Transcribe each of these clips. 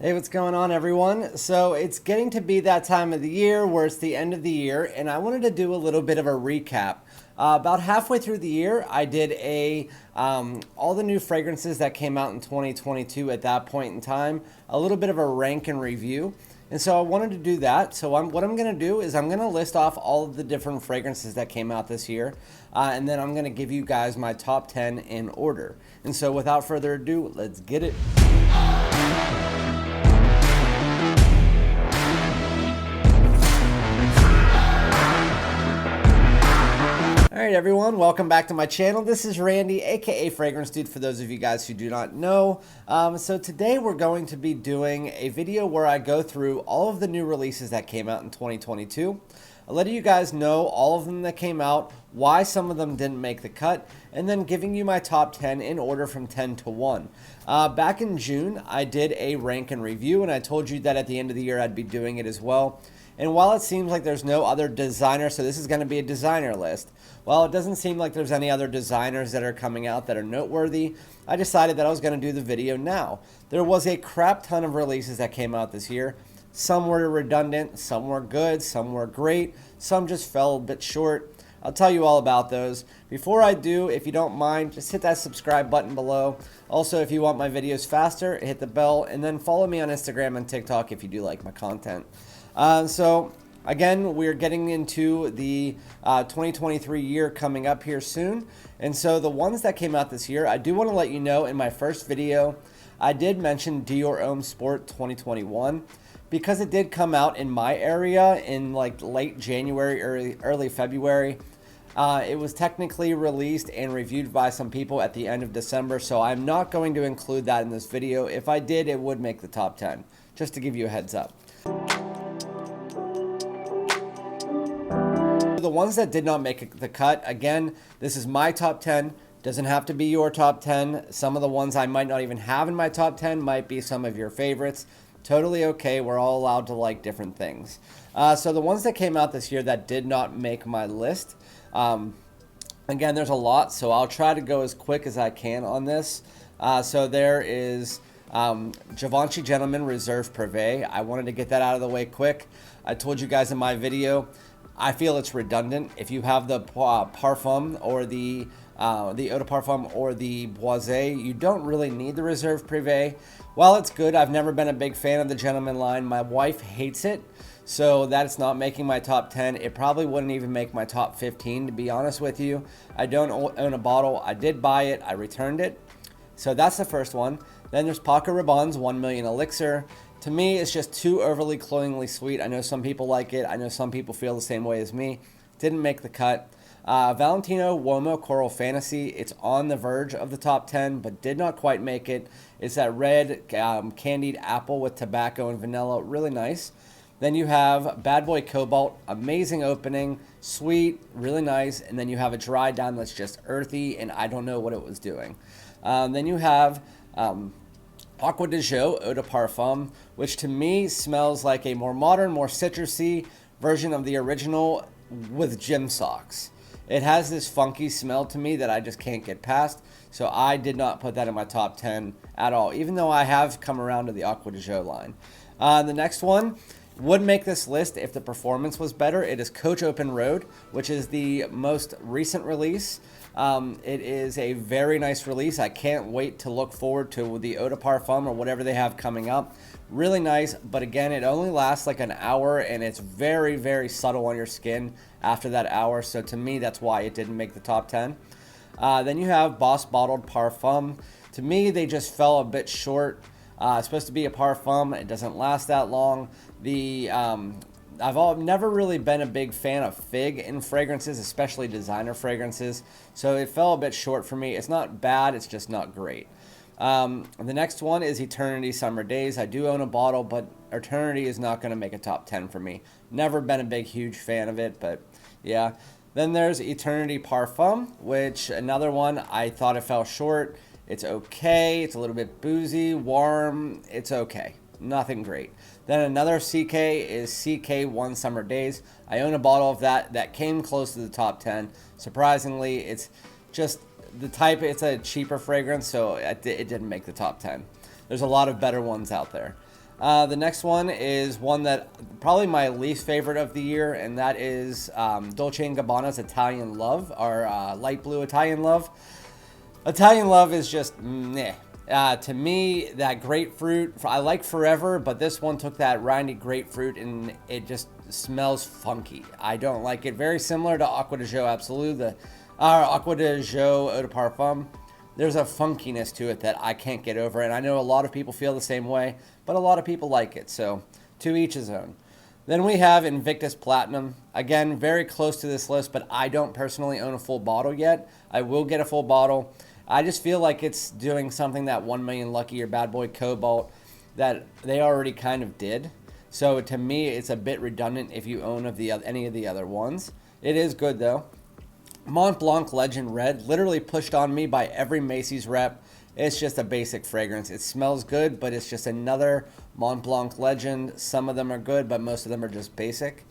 Hey, what's going on, everyone? So it's getting to be that time of the year where it's the end of the year, and I wanted to do a little bit of a recap. About halfway through the year, I did all the new fragrances that came out in 2022 at that point in time, a little bit of a rank and review. And so I wanted to do that. So what I'm going to do is I'm going to list off all of the different fragrances that came out this year. And then I'm going to give you guys my top 10 in order. And so without further ado, let's get it. Alright everyone, welcome back to my channel. This is Randy, aka Fragrance Dude, for those of you guys who do not know. So today we're going to be doing a video where I go through all of the new releases that came out in 2022. I'll let you guys know all of them that came out, why some of them didn't make the cut, and then giving you my top 10 in order from 10 to 1. Back in June, I did a rank and review, and I told you that at the end of the year I'd be doing it as well. And while it seems like there's no other designer, so this is going to be a designer list, well, it doesn't seem like there's any other designers that are coming out that are noteworthy, I decided that I was going to do the video now. There was a crap ton of releases that came out this year. Some were redundant, some were good, some were great, some just fell a bit short. I'll tell you all about those. Before I do, if you don't mind, just hit that subscribe button below. Also, if you want my videos faster, hit the bell, and then follow me on Instagram and TikTok if you do like my content. So again, we're getting into the 2023 year coming up here soon. And so the ones that came out this year, I do want to let you know in my first video, I did mention Dior Homme Sport 2021 because it did come out in my area in like late January, early February. It was technically released and reviewed by some people at the end of December, so I'm not going to include that in this video. If I did, it would make the top 10, just to give you a heads up. The ones that did not make the cut, again, this is my top 10. Doesn't have to be your top 10. Some of the ones I might not even have in my top 10 might be some of your favorites. Totally okay. We're all allowed to like different things. So the ones that came out this year that did not make my list, again, there's a lot, so I'll try to go as quick as I can on this. So there is Givenchy Gentleman Reserve Privé. I wanted to get that out of the way quick. I told you guys in my video, I feel it's redundant. If you have the Parfum or the Eau de Parfum or the Boisé, you don't really need the Reserve Privé. While it's good, I've never been a big fan of the Gentleman line. My wife hates it, so that's not making my top 10. It probably wouldn't even make my top 15, to be honest with you. I don't own a bottle. I did buy it. I returned it. So that's the first one. Then there's Paco Rabanne's 1 Million Elixir. To me, it's just too overly cloyingly sweet. I know some people like it. I know some people feel the same way as me. Didn't make the cut. Valentino Uomo Coral Fantasy. It's on the verge of the top 10, but did not quite make it. It's that red candied apple with tobacco and vanilla. Really nice. Then you have Bad Boy Cobalt. Amazing opening. Sweet. Really nice. And then you have a dry down that's just earthy, and I don't know what it was doing. Then you have Acqua di Gio Eau de Parfum, which to me smells like a more modern, more citrusy version of the original with gym socks. It has this funky smell to me that I just can't get past, so I did not put that in my top 10 at all, even though I have come around to the Acqua di Gio line. The next one would make this list if the performance was better. It is Coach Open Road, which is the most recent release. It is a very nice release. I can't wait to look forward to the Eau de Parfum or whatever they have coming up. Really nice, but again, it only lasts like an hour and it's very, very subtle on your skin after that hour. So to me, that's why it didn't make the top 10. Then you have Boss Bottled Parfum. To me, they just fell a bit short. It's supposed to be a parfum. It doesn't last that long. I've never really been a big fan of fig in fragrances, especially designer fragrances. So it fell a bit short for me. It's not bad. It's just not great. The next one is Eternity Summer Days. I do own a bottle, but Eternity is not going to make a top 10 for me. Never been a big, huge fan of it, but yeah. Then there's Eternity Parfum, which another one I thought it fell short. It's okay. It's a little bit boozy, warm. It's okay. Nothing great. Then another CK is CK One Summer Days. I own a bottle of that came close to the top 10. Surprisingly, it's just the type, it's a cheaper fragrance, so it didn't make the top 10. There's a lot of better ones out there. The next one is one that probably my least favorite of the year, and that is Dolce & Gabbana's Italian Love, or light blue Italian Love. Italian Love is just meh. To me, that grapefruit, I like Forever, but this one took that rindy grapefruit and it just smells funky. I don't like it. Very similar to Aqua de Joe Absolute, the Aqua de Joe Eau de Parfum. There's a funkiness to it that I can't get over, and I know a lot of people feel the same way, but a lot of people like it, so to each his own. Then we have Invictus Platinum. Again, very close to this list, but I don't personally own a full bottle yet. I will get a full bottle. I just feel like it's doing something that 1 Million Lucky or Bad Boy Cobalt that they already kind of did. So to me, it's a bit redundant if you own any of the other ones. It is good though. Mont Blanc Legend Red, literally pushed on me by every Macy's rep. It's just a basic fragrance. It smells good, but it's just another Mont Blanc Legend. Some of them are good, but most of them are just basic.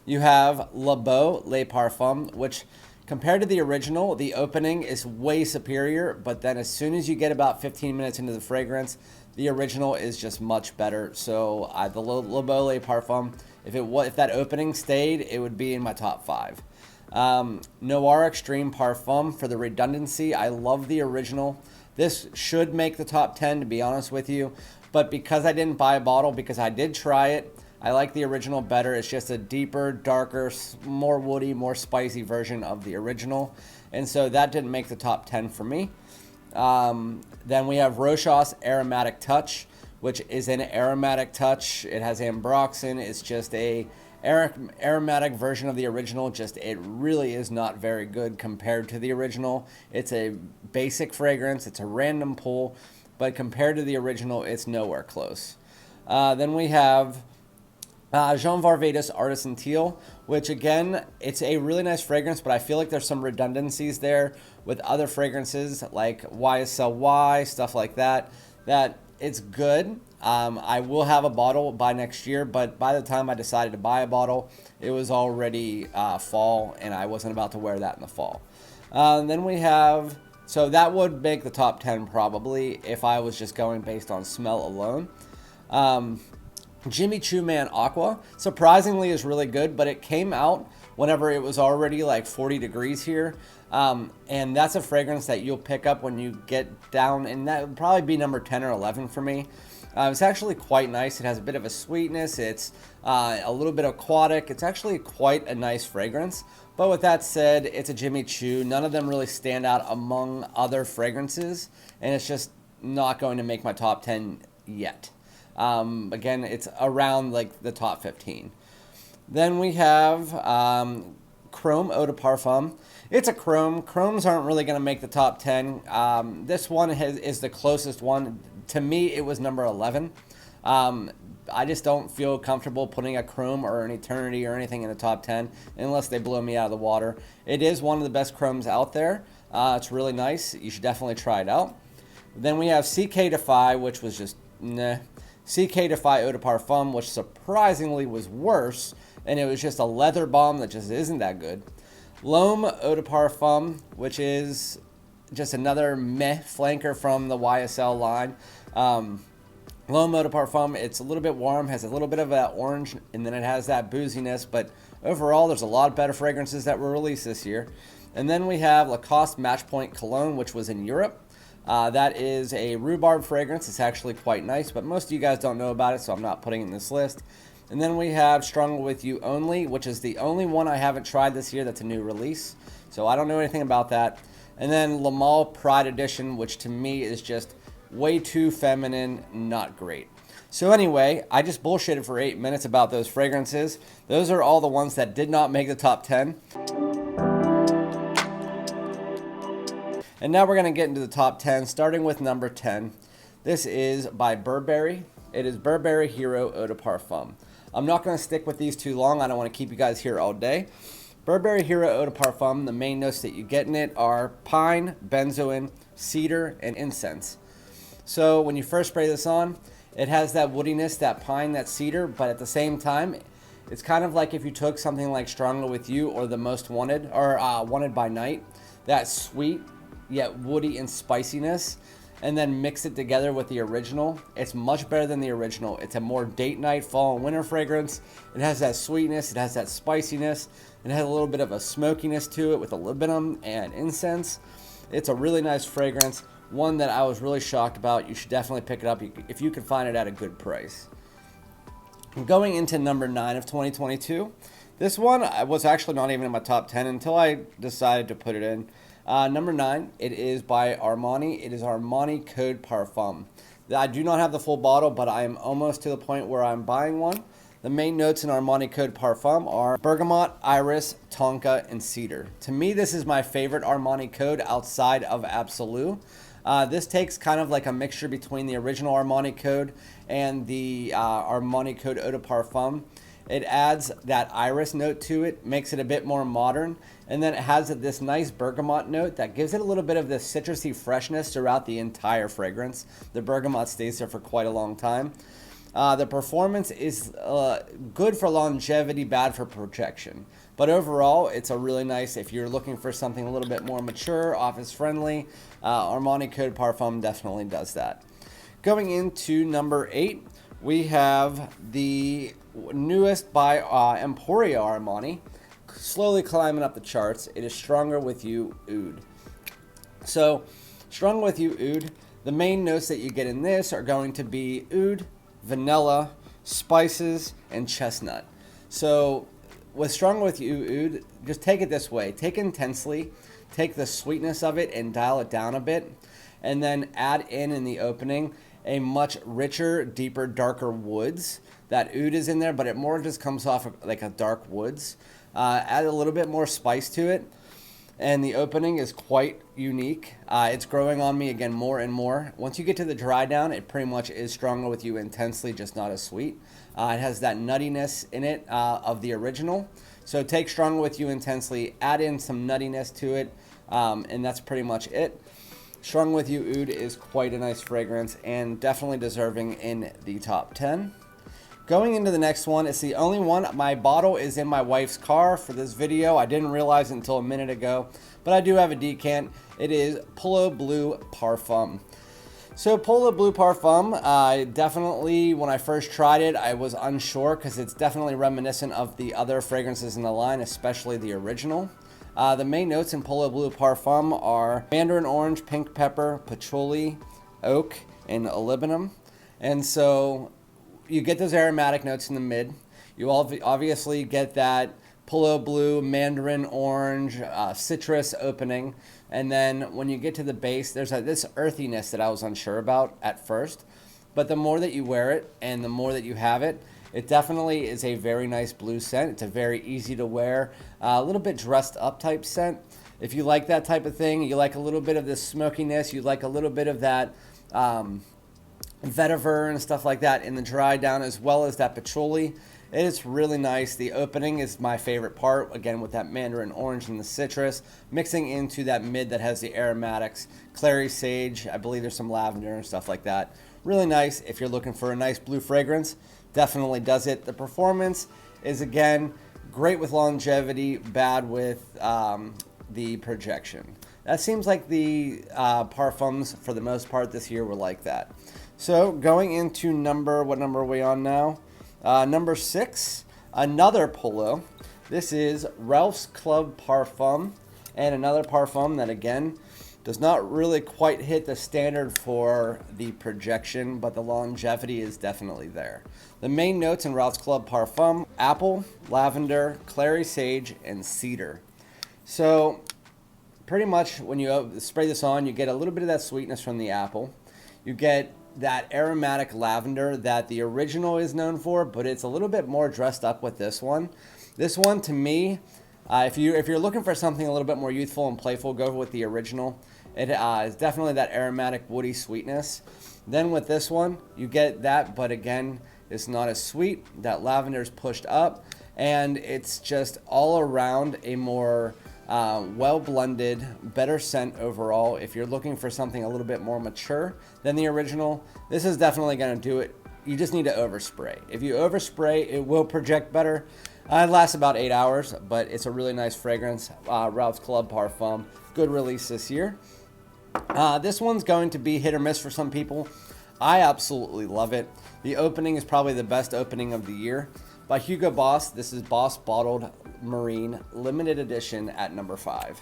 You have Le Beau Le Parfum, which compared to the original, the opening is way superior, but then as soon as you get about 15 minutes into the fragrance, the original is just much better. So the Le Beau Le Parfum, if that opening stayed, it would be in my top 5. Noir Extreme Parfum, for the redundancy, I love the original. This should make the top 10, to be honest with you, but because I didn't buy a bottle, because I did try it, I like the original better. It's just a deeper, darker, more woody, more spicy version of the original, and so that didn't make the top 10 for me. Then we have Rochas Aromatic Touch, which is an aromatic touch. It has ambroxan. It's just a aromatic version of the original. It really is not very good compared to the original. It's a basic fragrance. It's a random pull, but compared to the original, it's nowhere close. Then we have Jean Varvatos Artisan Teal, which again, it's a really nice fragrance, but I feel like there's some redundancies there with other fragrances like YSLY, stuff like that, that it's good. I will have a bottle by next year, but by the time I decided to buy a bottle, it was already fall, and I wasn't about to wear that in the fall. Then we have, so that would make the top 10 probably if I was just going based on smell alone. Jimmy Choo Man Aqua, surprisingly, is really good, but it came out whenever it was already like 40 degrees here. And that's a fragrance that you'll pick up when you get down, and that would probably be number 10 or 11 for me. It's actually quite nice. It has a bit of a sweetness. It's a little bit aquatic. It's actually quite a nice fragrance. But with that said, it's a Jimmy Choo. None of them really stand out among other fragrances, and it's just not going to make my top 10 yet. Again, it's around like the top 15. Then we have Chrome Eau de Parfum. It's a chrome. Chromes aren't really going to make the top 10. This one is the closest one. To me, it was number 11. I just don't feel comfortable putting a chrome or an eternity or anything in the top 10 unless they blow me out of the water. It is one of the best chromes out there. It's really nice. You should definitely try it out. Then we have CK Defy, which was just nah. CK Defy Eau de Parfum, which surprisingly was worse, and it was just a leather bomb that just isn't that good. L'Homme Eau de Parfum, which is just another meh flanker from the YSL line. L'Homme Eau de Parfum, it's a little bit warm, has a little bit of that orange, and then it has that booziness, but overall there's a lot of better fragrances that were released this year. And then we have Lacoste Match Point Cologne, which was in Europe. That is a rhubarb fragrance. It's actually quite nice, but most of you guys don't know about it, so I'm not putting it in this list. And then we have Stronger With You Only, which is the only one I haven't tried this year that's a new release. So I don't know anything about that. And then Le Male Pride Edition, which to me is just way too feminine, not great. So anyway, I just bullshitted for 8 minutes about those fragrances. Those are all the ones that did not make the top 10. And now we're going to get into the top 10, starting with number 10. This is by Burberry. It is Burberry Hero Eau de Parfum. I'm not going to stick with these too long. I don't want to keep you guys here all day. Burberry Hero Eau de Parfum, the main notes that you get in it are pine, benzoin, cedar, and incense. So when you first spray this on, it has that woodiness, that pine, that cedar, but at the same time, it's kind of like if you took something like Stronger With You or The Most Wanted, or Wanted by Night, that sweet, yet woody and spiciness. and then mix it together with the original, it's much better than the original. It's a more date night, fall and winter fragrance. It has that sweetness, it has that spiciness, it has a little bit of a smokiness to it with a libidum and incense. It's a really nice fragrance, one that I was really shocked about. You should definitely pick it up if you can find it at a good price. Going into number 9 of 2022, this one was actually not even in my top 10 until I decided to put it in. Number 9, it is by Armani. It is Armani Code Parfum. I do not have the full bottle, but I am almost to the point where I'm buying one. The main notes in Armani Code Parfum are bergamot, iris, tonka, and cedar. To me, this is my favorite Armani Code outside of Absolute. This takes kind of like a mixture between the original Armani Code and the Armani Code Eau de Parfum. It adds that iris note to it, makes it a bit more modern, and then it has this nice bergamot note that gives it a little bit of this citrusy freshness throughout the entire fragrance. The bergamot stays there for quite a long time. The performance is good for longevity, bad for projection. But overall, it's a really nice, if you're looking for something a little bit more mature, office friendly, Armani Code Parfum definitely does that. Going into number 8, we have the newest by Emporia Armani, slowly climbing up the charts. It is Stronger With You Oud. So, Stronger With You Oud, the main notes that you get in this are going to be oud, vanilla, spices, and chestnut. So, with Stronger With You Oud, just take it this way. Take Intensely, take the sweetness of it and dial it down a bit, and then add in the opening a much richer, deeper, darker woods. That oud is in there, but it more just comes off like a dark woods. Add a little bit more spice to it, and the opening is quite unique. It's growing on me again more and more. Once you get to the dry down, it pretty much is Stronger With You Intensely, just not as sweet. It has that nuttiness in it of the original. So take Stronger With You Intensely, add in some nuttiness to it, and that's pretty much it. Stronger With You Oud is quite a nice fragrance and definitely deserving in the top 10. Going into the next one, it's the only one. My bottle is in my wife's car for this video. I didn't realize it until a minute ago, but I do have a decant. It is Polo Blue Parfum. So Polo Blue Parfum, definitely when I first tried it, I was unsure because it's definitely reminiscent of the other fragrances in the line, especially the original. The main notes in Polo Blue Parfum are mandarin orange, pink pepper, patchouli, oak, and olivinum. And so you get those aromatic notes in the mid. You obviously get that Polo Blue, mandarin orange, citrus opening. And then when you get to the base, there's this earthiness that I was unsure about at first. But the more that you wear it and the more that you have it, it definitely is a very nice blue scent. It's a very easy to wear, a little bit dressed up type scent. If you like that type of thing, you like a little bit of this smokiness, you like a little bit of that vetiver and stuff like that in the dry down, as well as that patchouli. It is really nice. The opening is my favorite part, again with that mandarin orange and the citrus, mixing into that mid that has the aromatics, clary sage, I believe there's some lavender and stuff like that. Really nice if you're looking for a nice blue fragrance. Definitely does it. The performance is, again, great with longevity, bad with the projection. That seems like the parfums, for the most part, this year were like that. So going into what number are we on now? Number 6, another Polo. This is Ralph's Club Parfum, and another parfum that, again, does not really quite hit the standard for the projection, but the longevity is definitely there. The main notes in Ralph's Club Parfum: apple, lavender, clary sage, and cedar. So pretty much when you spray this on, you get a little bit of that sweetness from the apple. You get that aromatic lavender that the original is known for, but it's a little bit more dressed up with this one. This one, to me, if you're looking for something a little bit more youthful and playful, go with the original. It is definitely that aromatic woody sweetness. Then with this one, you get that, but again, it's not as sweet. That lavender is pushed up, and it's just all around a more well-blended, better scent overall. If you're looking for something a little bit more mature than the original, this is definitely going to do it. You just need to overspray. If you overspray, it will project better. It lasts about 8 hours, but it's a really nice fragrance. Ralph's Club Parfum, good release this year. This one's going to be hit or miss for some people. I absolutely love it. The opening is probably the best opening of the year. By Hugo Boss, this is Boss Bottled Marine Limited Edition at number 5.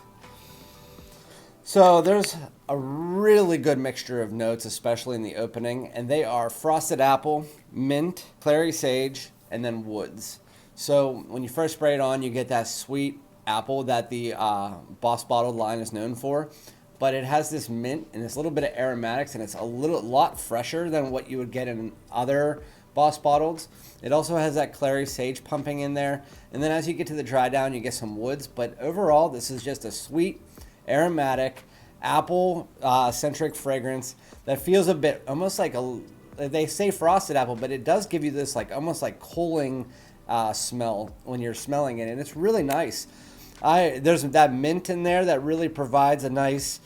So there's a really good mixture of notes, especially in the opening, and they are frosted apple, mint, clary sage, and then woods. So when you first spray it on, you get that sweet apple that the Boss Bottled line is known for, but it has this mint and this little bit of aromatics, and it's a lot fresher than what you would get in other Boss Bottled. It also has that clary sage pumping in there, and then as you get to the dry down, you get some woods, but overall, this is just a sweet, aromatic, apple centric fragrance that feels a bit almost like they say frosted apple, but it does give you this like almost like cooling smell when you're smelling it, and it's really nice. There's that mint in there that really provides a nice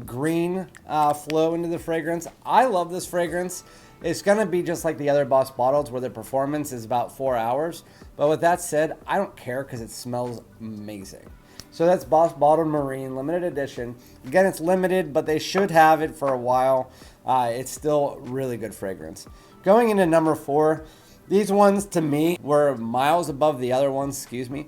green flow into the fragrance. I love this fragrance. It's going to be just like the other Boss Bottles where the performance is about 4 hours. But with that said, I don't care because it smells amazing. So that's Boss Bottled Marine Limited Edition. Again, it's limited, but they should have it for a while. It's still really good fragrance. Going into number 4, these ones to me were miles above the other ones, excuse me.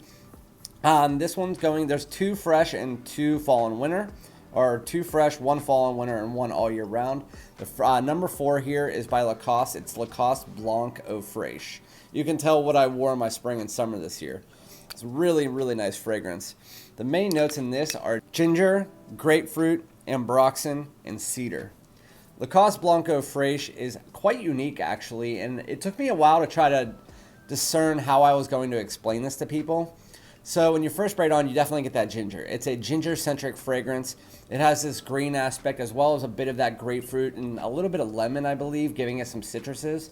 This one's there's 2 fresh and 2 fall and winter, or 2 fresh, 1 fall and winter, and 1 all year round. The number 4 here is by Lacoste. It's Lacoste Blanc Eau Fraiche. You can tell what I wore in my spring and summer this year. It's really, really nice fragrance. The main notes in this are ginger, grapefruit, ambroxan, and cedar. Lacoste Blanc Eau Fraiche is quite unique, actually, and it took me a while to try to discern how I was going to explain this to people. So when you first spray it on, you definitely get that ginger. It's a ginger-centric fragrance. It has this green aspect as well as a bit of that grapefruit and a little bit of lemon, I believe, giving it some citruses.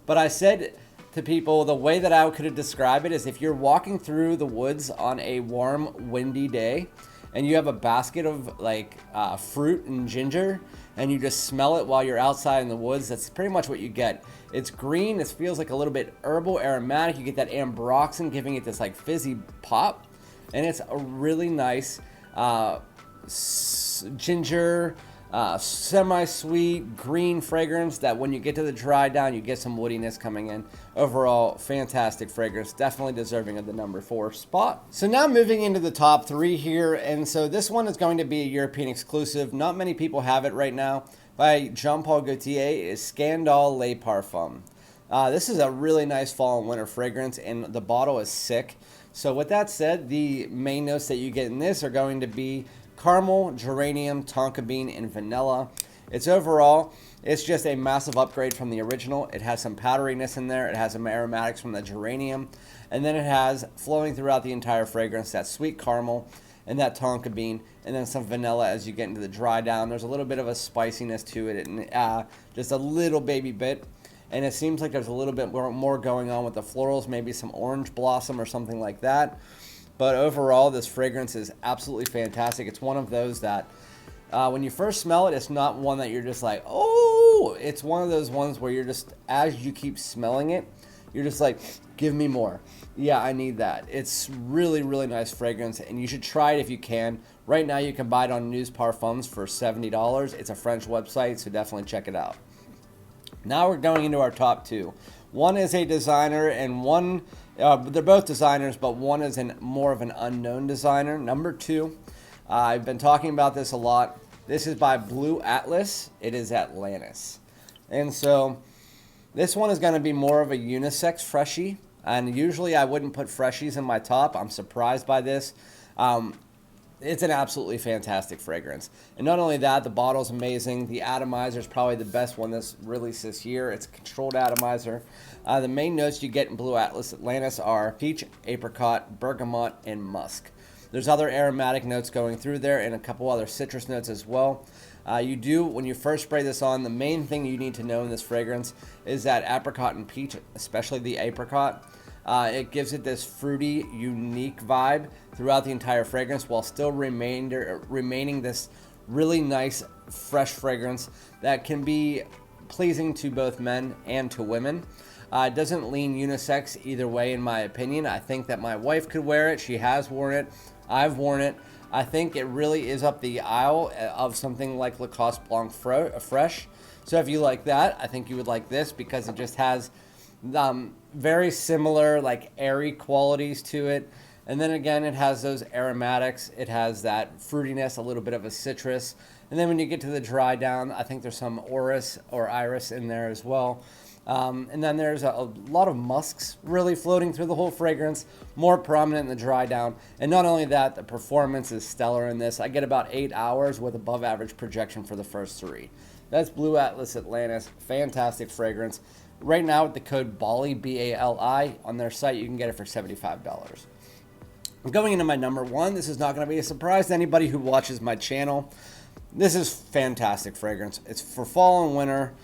But I said to people, the way that I could describe it is if you're walking through the woods on a warm, windy day and you have a basket of like fruit and ginger and you just smell it while you're outside in the woods, that's pretty much what you get. It's green, it feels like a little bit herbal, aromatic. You get that ambroxan giving it this like fizzy pop, and it's a really nice ginger, semi-sweet green fragrance that when you get to the dry down, you get some woodiness coming in. Overall, fantastic fragrance, definitely deserving of the number 4 spot. So now moving into the top 3 here, and so this one is going to be a European exclusive. Not many people have it right now. By Jean Paul Gaultier is Scandale Les Parfums. This is a really nice fall and winter fragrance, and the bottle is sick. So with that said, the main notes that you get in this are going to be caramel, geranium, tonka bean, and vanilla. It's just a massive upgrade from the original. It has some powderiness in there. It has some aromatics from the geranium. And then it has, flowing throughout the entire fragrance, that sweet caramel and that tonka bean, and then some vanilla as you get into the dry down. There's a little bit of a spiciness to it, and just a little baby bit. And it seems like there's a little bit more going on with the florals, maybe some orange blossom or something like that. But overall, this fragrance is absolutely fantastic. It's one of those that when you first smell it, it's not one that you're just like, oh, it's one of those ones where you're just, as you keep smelling it, you're just like, give me more. Yeah, I need that. It's really, really nice fragrance, and you should try it if you can. Right now, you can buy it on News Parfums for $70. It's a French website, so definitely check it out. Now we're going into our top 2. One is a designer, and one, they're both designers, but one is more of an unknown designer. Number 2, I've been talking about this a lot. This is by Blue Atlas. It is Atlantis. And so this one is going to be more of a unisex freshie. And usually I wouldn't put freshies in my top. I'm surprised by this. It's an absolutely fantastic fragrance. And not only that, the bottle's amazing. The atomizer is probably the best one that's released this year. It's a controlled atomizer. The main notes you get in Blue Atlas Atlantis are peach, apricot, bergamot, and musk. There's other aromatic notes going through there and a couple other citrus notes as well. When you first spray this on, the main thing you need to know in this fragrance is that apricot and peach, especially the apricot. It gives it this fruity, unique vibe throughout the entire fragrance while still remaining this really nice, fresh fragrance that can be pleasing to both men and to women. It doesn't lean unisex either way, in my opinion. I think that my wife could wear it. She has worn it. I've worn it. I think it really is up the aisle of something like Lacoste Blanc Fresh. So if you like that, I think you would like this because it just has very similar, like, airy qualities to it. And then again, it has those aromatics. It has that fruitiness, a little bit of a citrus. And then when you get to the dry down, I think there's some orris or iris in there as well. And then there's a lot of musks really floating through the whole fragrance, more prominent in the dry down. And not only that, the performance is stellar in this. I get about 8 hours with above average projection for the first 3. That's Blue Atlas Atlantis. Fantastic fragrance. Right now with the code BALI, B-A-L-I, on their site, you can get it for $75. Going into my number 1, this is not going to be a surprise to anybody who watches my channel. This is fantastic fragrance. It's for fall and winter.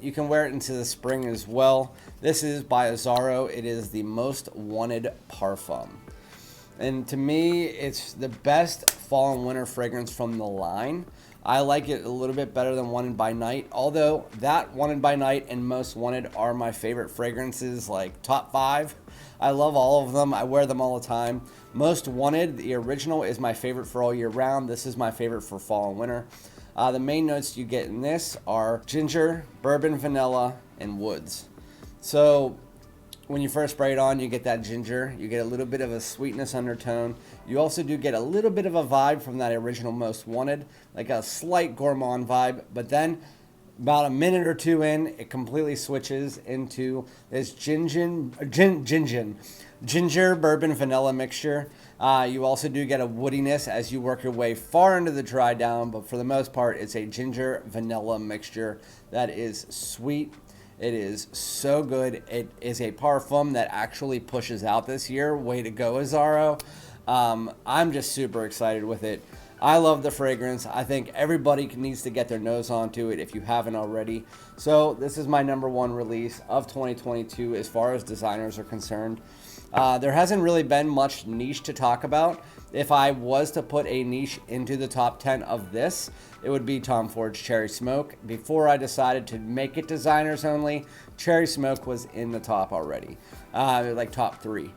You can wear it into the spring as well. This is by Azzaro. It is the Most Wanted Parfum. And to me, it's the best fall and winter fragrance from the line. I like it a little bit better than Wanted by Night, although that Wanted by Night and Most Wanted are my favorite fragrances, like top 5. I love all of them. I wear them all the time. Most Wanted, the original, is my favorite for all year round. This is my favorite for fall and winter. The main notes you get in this are ginger, bourbon, vanilla, and woods. So when you first spray it on, you get that ginger. You get a little bit of a sweetness undertone. You also do get a little bit of a vibe from that original Most Wanted, like a slight gourmand vibe. But then about a minute or 2 in, it completely switches into this ginger, bourbon, vanilla mixture. You also do get a woodiness as you work your way far into the dry down, but for the most part, it's a ginger vanilla mixture that is sweet. It is so good. It is a parfum that actually pushes out this year. Way to go, Azzaro. I'm just super excited with it. I love the fragrance. I think everybody needs to get their nose onto it if you haven't already. So this is my number 1 release of 2022 as far as designers are concerned. There hasn't really been much niche to talk about. If I was to put a niche into the top 10 of this, it would be Tom Ford's Cherry Smoke. Before I decided to make it designers only, Cherry Smoke was in the top already, like top 3.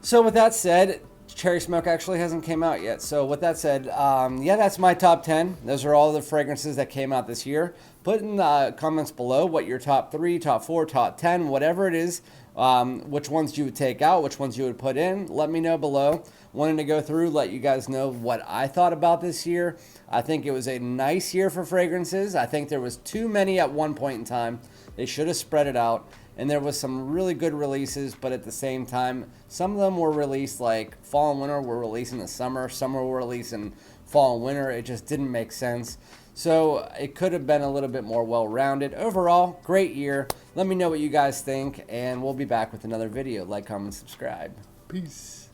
So with that said, Cherry Smoke actually hasn't came out yet. So with that said, yeah, that's my top 10. Those are all the fragrances that came out this year. Put in the comments below what your top 3, top 4, top 10, whatever it is, which ones you would take out, which ones you would put in. Let me know below. Wanted to go through, let you guys know what I thought about this year. I think it was a nice year for fragrances. I think there was too many at one point in time. They should have spread it out. And there was some really good releases, but at the same time, some of them were released like fall and winter were released in the summer. Some were released in fall and winter. It just didn't make sense. So it could have been a little bit more well-rounded. Overall, great year. Let me know what you guys think, and we'll be back with another video. Like, comment, subscribe. Peace.